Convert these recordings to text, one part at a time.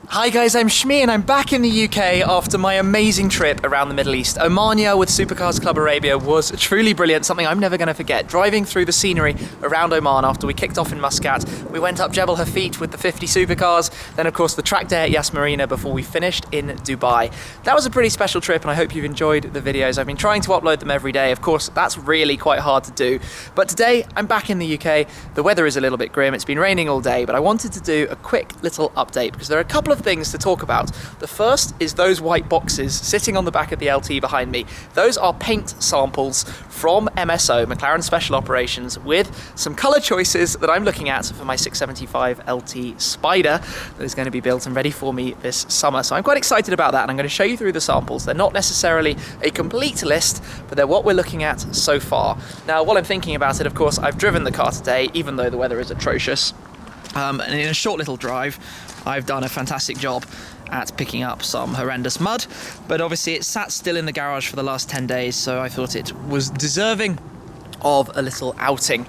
Hi guys, I'm Shmi and I'm back in the UK after my amazing trip around the Middle East. Omanya with Supercars Club Arabia was truly brilliant, something I'm never going to forget. Driving through the scenery around Oman after we kicked off in Muscat, we went up Jebel Hafit with the 50 supercars, then of course the track day at Yas Marina before we finished in Dubai. That was a pretty special trip and I hope you've enjoyed the videos. I've been trying to upload them every day. Of course, that's really quite hard to do. But today, I'm back in the UK. The weather is a little bit grim. It's been raining all day, but I wanted to do a quick little update because there are a couple of things to talk about. The first is those white boxes sitting on the back of the LT behind me. Those are paint samples from MSO, McLaren Special Operations, with some colour choices that I'm looking at for my 675LT Spider that is going to be built and ready for me this summer. So I'm quite excited about that and I'm going to show you through the samples. They're not necessarily a complete list, but they're what we're looking at so far. Now, while I'm thinking about it, of course, I've driven the car today, even though the weather is atrocious. And in a short little drive, I've done a fantastic job at picking up some horrendous mud, but obviously it sat still in the garage for the last 10 days, so I thought it was deserving of a little outing,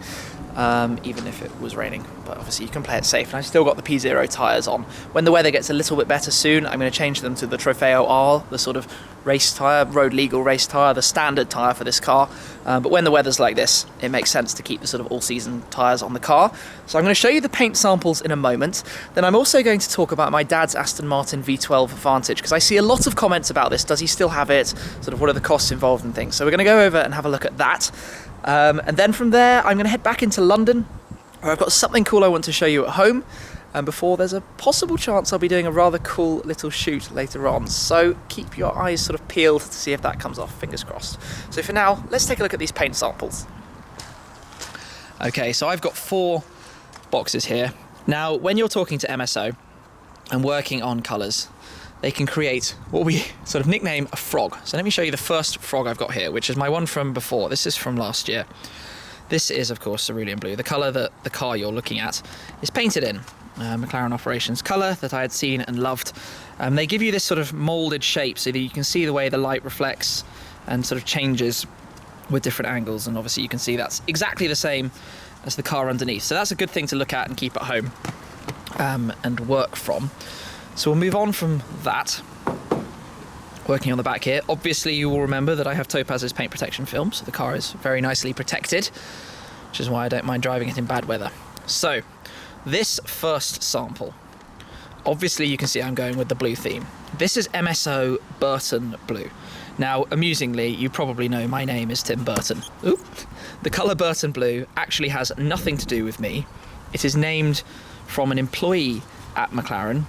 even if it was raining. But obviously you can play it safe, and I've still got the P0 tyres on. When the weather gets a little bit better soon, I'm going to change them to the Trofeo R, the sort of race tyre, road legal race tyre, the standard tyre for this car. But when the weather's like this, it makes sense to keep the sort of all-season tyres on the car. So I'm going to show you the paint samples in a moment. Then I'm also going to talk about my dad's Aston Martin V12 Vantage, because I see a lot of comments about this. Does he still have it? Sort of what are the costs involved and things. So we're going to go over and have a look at that. And then from there, I'm going to head back into London, where I've got something cool I want to show you at home. And before there's a possible chance I'll be doing a rather cool little shoot later on. So keep your eyes sort of peeled to see if that comes off, fingers crossed. So for now, let's take a look at these paint samples. Okay, so I've got 4 boxes here. Now, when you're talking to MSO and working on colours, they can create what we sort of nickname a frog. So let me show you the first frog I've got here, which is my one from before. This is from last year. This is, of course, Cerulean Blue. The colour that the car you're looking at is painted in. McLaren Operations colour that I had seen and loved. They give you this sort of moulded shape so that you can see the way the light reflects and sort of changes with different angles, and obviously you can see that's exactly the same as the car underneath. So that's a good thing to look at and keep at home and work from. So we'll move on from that. Working on the back here, obviously you will remember that I have Topaz's paint protection film, so the car is very nicely protected, which is why I don't mind driving it in bad weather. So this first sample, obviously you can see I'm going with the blue theme. This is MSO Burton Blue. Now, amusingly, you probably know my name is Tim Burton. Oop. The colour Burton Blue actually has nothing to do with me. It is named from an employee at McLaren,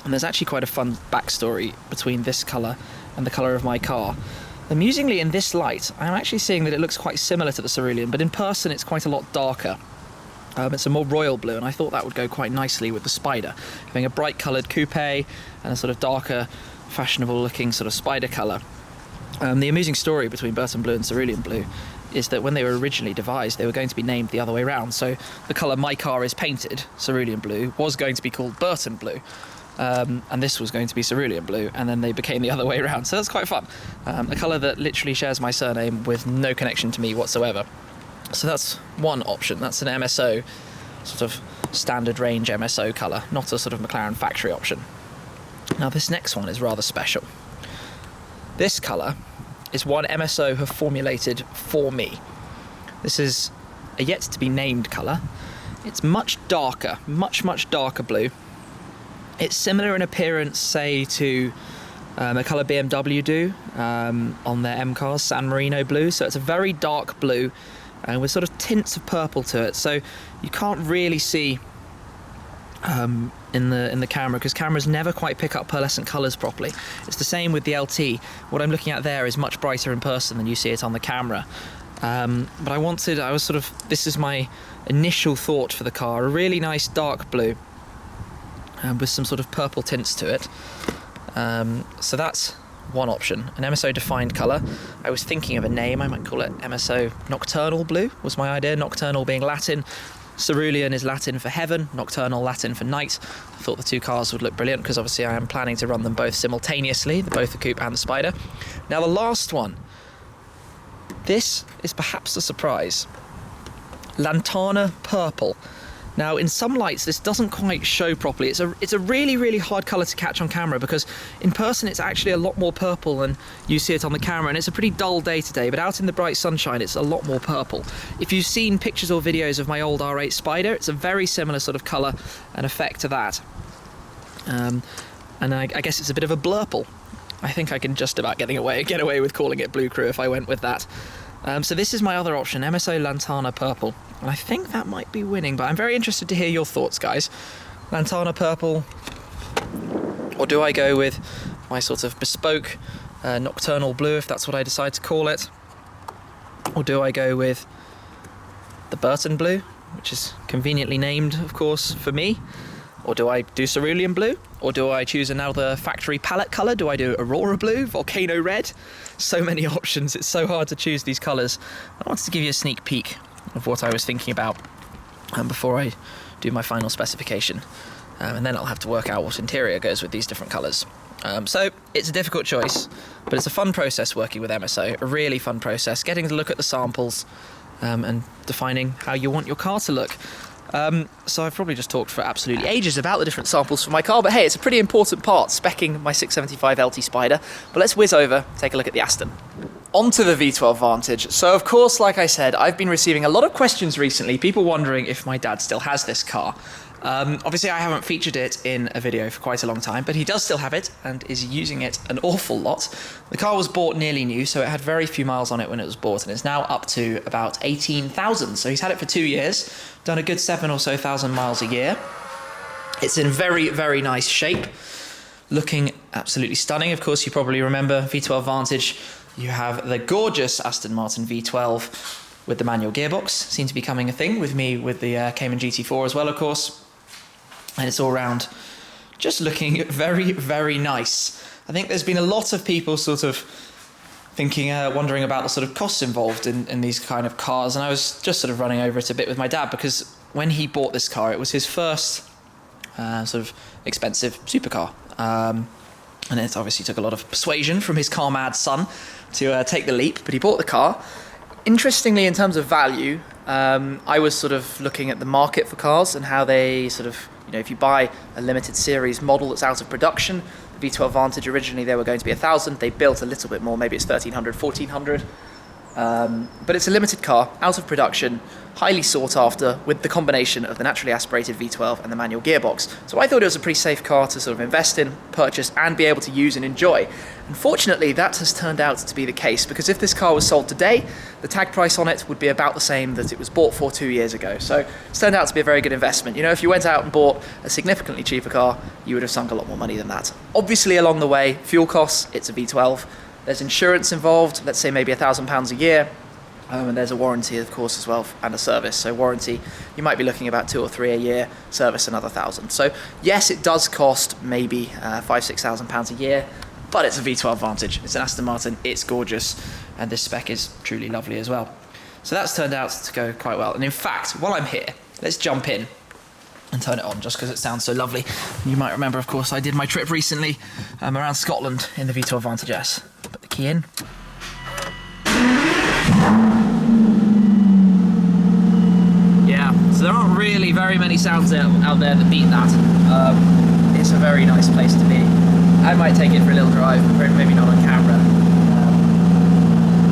and there's actually quite a fun backstory between this colour and the colour of my car. Amusingly, in this light, I'm actually seeing that it looks quite similar to the Cerulean, but in person it's quite a lot darker. It's a more royal blue, and I thought that would go quite nicely with the Spider. Having a bright coloured coupe and a sort of darker, fashionable looking sort of Spider colour. The amusing story between Burton Blue and Cerulean Blue is that when they were originally devised, they were going to be named the other way around. So the colour my car is painted, Cerulean Blue, was going to be called Burton Blue. And this was going to be Cerulean Blue, and then they became the other way around. So that's quite fun. A colour that literally shares my surname with no connection to me whatsoever. So that's one option. That's an MSO, sort of standard range MSO colour, not a sort of McLaren factory option. Now this next one is rather special. This colour is one MSO have formulated for me. This is a yet to be named colour. It's much darker, much darker blue. It's similar in appearance, say, to the colour BMW do on their M cars, San Marino blue. So it's a very dark blue, and with sort of tints of purple to it. So you can't really see in the camera, because cameras never quite pick up pearlescent colours properly. It's the same with the LT. What I'm looking at there is much brighter in person than you see it on the camera. But this is my initial thought for the car, a really nice dark blue with some sort of purple tints to it. So that's one option, an MSO defined colour. I was thinking of a name. I might call it MSO Nocturnal Blue was my idea, nocturnal being Latin. Cerulean is Latin for heaven, Nocturnal Latin for night. I thought the two cars would look brilliant because obviously I am planning to run them both simultaneously, both the coupe and the Spider. Now the last one, this is perhaps a surprise. Lantana Purple. Now, in some lights, this doesn't quite show properly. It's a really, really hard colour to catch on camera, because in person it's actually a lot more purple than you see it on the camera, and it's a pretty dull day today, but out in the bright sunshine it's a lot more purple. If you've seen pictures or videos of my old R8 Spider, it's a very similar sort of colour and effect to that. And I guess it's a bit of a blurple. I think I can just about get away with calling it Blue Crew if I went with that. So this is my other option, MSO Lantana Purple. And I think that might be winning, but I'm very interested to hear your thoughts, guys. Lantana Purple, or do I go with my sort of bespoke Nocturnal Blue, if that's what I decide to call it? Or do I go with the Burton Blue, which is conveniently named, of course, for me? Or do I do Cerulean Blue? Or do I choose another factory palette colour? Do I do Aurora Blue, Volcano Red? So many options, it's so hard to choose these colours. I wanted to give you a sneak peek of what I was thinking about before I do my final specification. And then I'll have to work out what interior goes with these different colours. So it's a difficult choice, but it's a fun process working with MSO, a really fun process, getting to look at the samples and defining how you want your car to look. So I've probably just talked for absolutely ages about the different samples for my car, but hey, it's a pretty important part, speccing my 675LT Spider. But let's whiz over, take a look at the Aston. Onto the V12 Vantage. So of course, like I said, I've been receiving a lot of questions recently, people wondering if my dad still has this car. Obviously I haven't featured it in a video for quite a long time, but he does still have it and is using it an awful lot. The car was bought nearly new, so it had very few miles on it when it was bought, and it's now up to about 18,000. So he's had it for 2 years, done a good 7,000 or so miles a year. It's in very, very nice shape, looking absolutely stunning. Of course, you probably remember V12 Vantage. You have the gorgeous Aston Martin V12 with the manual gearbox. Seems to be becoming a thing with me with the Cayman GT4 as well, of course. And it's all round just looking very, very nice. I think there's been a lot of people sort of thinking, wondering about the sort of costs involved in these kind of cars. And I was just sort of running over it a bit with my dad, because when he bought this car, it was his first sort of expensive supercar. And it obviously took a lot of persuasion from his car-mad son to take the leap, but he bought the car. Interestingly, in terms of value, I was sort of looking at the market for cars and how they sort of, you know, if you buy a limited series model that's out of production, the V12 Vantage originally they were going to be 1,000, they built a little bit more, maybe it's 1,300, 1,400. But it's a limited car, out of production, highly sought after, with the combination of the naturally aspirated V12 and the manual gearbox. So I thought it was a pretty safe car to sort of invest in, purchase, and be able to use and enjoy. Unfortunately, that has turned out to be the case, because if this car was sold today, the tag price on it would be about the same that it was bought for 2 years ago. So it's turned out to be a very good investment. You know, if you went out and bought a significantly cheaper car, you would have sunk a lot more money than that. Obviously, along the way, fuel costs, it's a V12. There's insurance involved, let's say maybe £1,000 a year. And there's a warranty, of course, as well, and a service. So warranty, you might be looking about 2 or 3 a year, service another 1,000. So yes, it does cost maybe £5,000–6,000 a year, but it's a V12 Vantage. It's an Aston Martin, it's gorgeous, and this spec is truly lovely as well. So that's turned out to go quite well. And in fact, while I'm here, let's jump in and turn it on, just because it sounds so lovely. And you might remember, of course, I did my trip recently around Scotland in the V12 Vantage S. Put the key in. Yeah, so there aren't really very many sounds out there that beat that. It's a very nice place to be. I might take it for a little drive, maybe not on camera.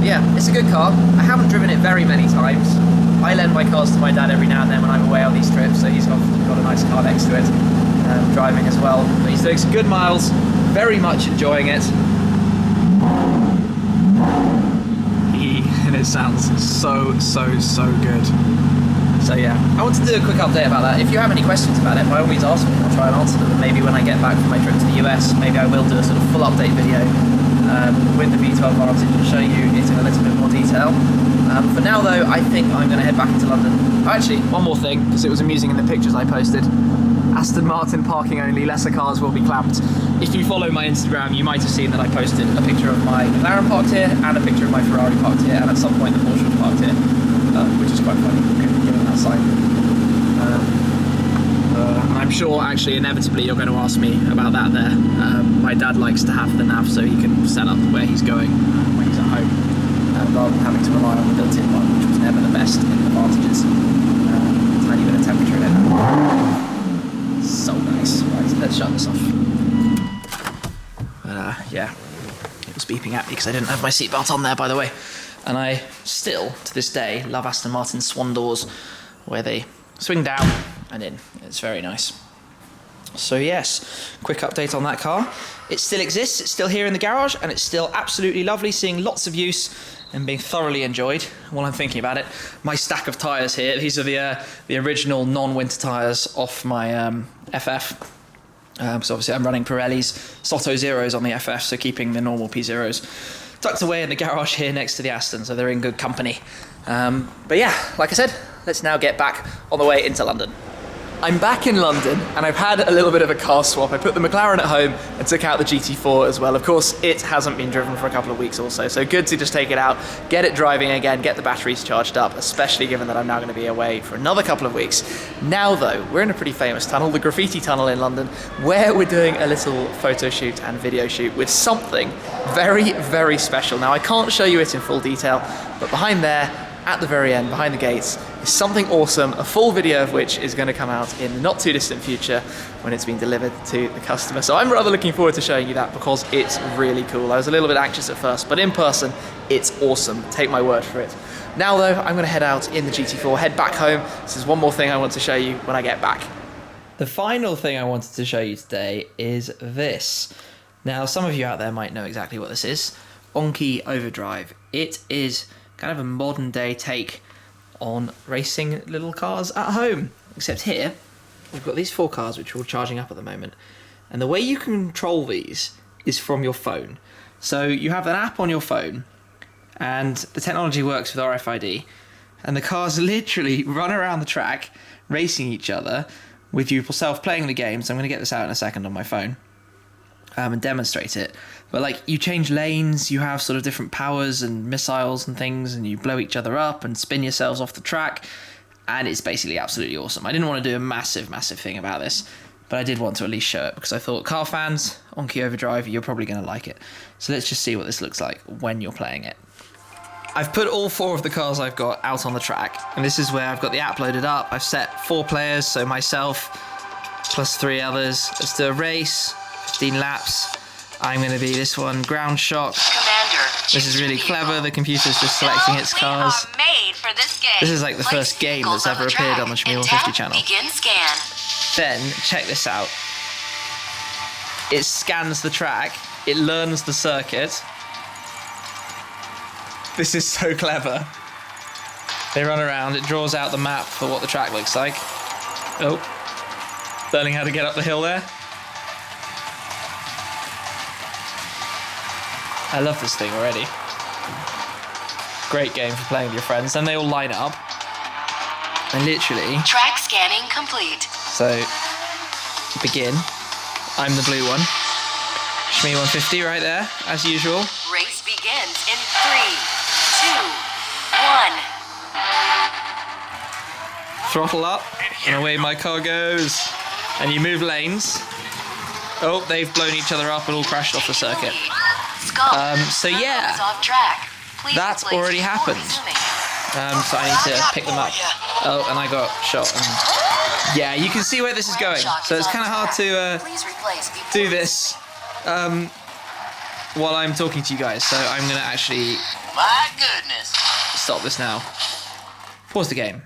Yeah, it's a good car. I haven't driven it very many times. I lend my cars to my dad every now and then when I'm away on these trips, so he's often got a nice car next to it, driving as well. But he's doing some good miles, very much enjoying it. And it sounds so good. So yeah, I want to do a quick update about that. If you have any questions about it, by all means ask me. I'll try and answer them. And maybe when I get back from my trip to the US, maybe I will do a sort of full update video with the V12 Vantage and show you it in a little bit more detail. For now though, I think I'm going to head back into London. Oh, actually, one more thing, because it was amusing in the pictures I posted. Aston Martin parking only, lesser cars will be clamped. If you follow my Instagram, you might have seen that I posted a picture of my McLaren parked here and a picture of my Ferrari parked here, and at some point the Porsche was parked here, which is quite funny given that sign. I'm sure actually inevitably you're going to ask me about that there. My dad likes to have the nav so he can set up where he's going when he's at home, rather than having to rely on the built-in one, which was never the best in the Vantages. Tiny bit of temperature in it. So nice. Right, let's shut this off. Yeah, it was beeping at me because I didn't have my seatbelt on there, by the way. And I still, to this day, love Aston Martin's swan doors, where they swing down and in. It's very nice. So yes, quick update on that car. It still exists, it's still here in the garage, and it's still absolutely lovely, seeing lots of use and being thoroughly enjoyed. While I'm thinking about it, my stack of tyres here, these are the original non-winter tyres off my FF. Because obviously I'm running Pirelli's Soto Zeros on the FF, so keeping the normal P0s tucked away in the garage here next to the Aston, so they're in good company. But yeah, like I said, let's now get back on the way into London. I'm back in London and I've had a little bit of a car swap. I put the McLaren at home and took out the GT4 as well. Of course, it hasn't been driven for a couple of weeks also, so good to just take it out, get it driving again, get the batteries charged up, especially given that I'm now going to be away for another couple of weeks. Now though, we're in a pretty famous tunnel, the Graffiti Tunnel in London, where we're doing a little photo shoot and video shoot with something very, very special. Now I can't show you it in full detail, but behind there, at the very end, behind the gates, is something awesome, a full video of which is going to come out in the not too distant future when it's been delivered to the customer. So I'm rather looking forward to showing you that because it's really cool. I was a little bit anxious at first, but in person, it's awesome. Take my word for it. Now though, I'm going to head out in the GT4, head back home. This is one more thing I want to show you when I get back. The final thing I wanted to show you today is this. Now, some of you out there might know exactly what this is. Anki Overdrive. It is kind of a modern day take on racing little cars at home. Except here, we've got these 4 cars which are all charging up at the moment. And the way you can control these is from your phone. So you have an app on your phone, and the technology works with RFID, and the cars literally run around the track, racing each other, with yourself playing the game. So I'm going to get this out in a second on my phone and demonstrate it. But like, you change lanes, you have sort of different powers and missiles and things, and you blow each other up and spin yourselves off the track, and it's basically absolutely awesome. I didn't want to do a massive thing about this, but I did want to at least show it because I thought, car fans, Anki Overdrive, you're probably going to like it. So let's just see what this looks like when you're playing it. I've put all 4 of the cars I've got out on the track, and this is where I've got the app loaded up. I've set 4 players, so myself plus 3 others. Let's do a race, 15 laps. I'm going to be this one, ground shock. Commander, this is really clever, the computer's just selecting its cars. made for this game. This is like the first game that's ever appeared on the Shmee 150 channel. Begin scan. Then, check this out. It scans the track, it learns the circuit. This is so clever. They run around, it draws out the map for what the track looks like. Oh, learning how to get up the hill there. I love this thing already. Great game for playing with your friends. And they all line up. And literally... Track scanning complete. So, begin. I'm the blue one. Shmee 150 right there, as usual. Race begins in 3, 2, 1. Throttle up, and away my car goes. And you move lanes. Oh, they've blown each other up and all crashed off the circuit. So yeah, that's already happened. So I need to pick them up. Oh, and I got shot. And yeah, you can see where this is going. So it's kind of hard to do this while I'm talking to you guys. So I'm going to actually stop this now. Pause the game.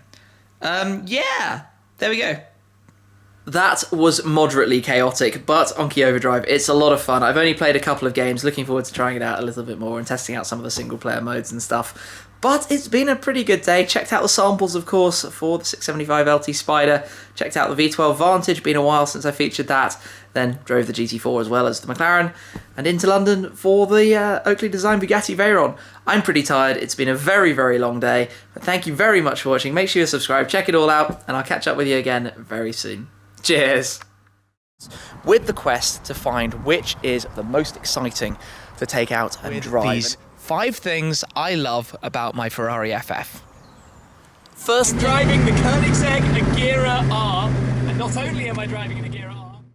Yeah, there we go. That was moderately chaotic, but Anki Overdrive, it's a lot of fun. I've only played a couple of games, looking forward to trying it out a little bit more and testing out some of the single-player modes and stuff. But it's been a pretty good day. Checked out the samples, of course, for the 675LT Spider. Checked out the V12 Vantage, been a while since I featured that. Then drove the GT4 as well as the McLaren. And into London for the Oakley Design Bugatti Veyron. I'm pretty tired. It's been a very, very long day. But thank you very much for watching. Make sure you subscribe, check it all out, and I'll catch up with you again very soon. Cheers! With the quest to find which is the most exciting to take out and drive. These 5 things I love about my Ferrari FF. First, driving the Koenigsegg Agera R, and not only am I driving an Agera R,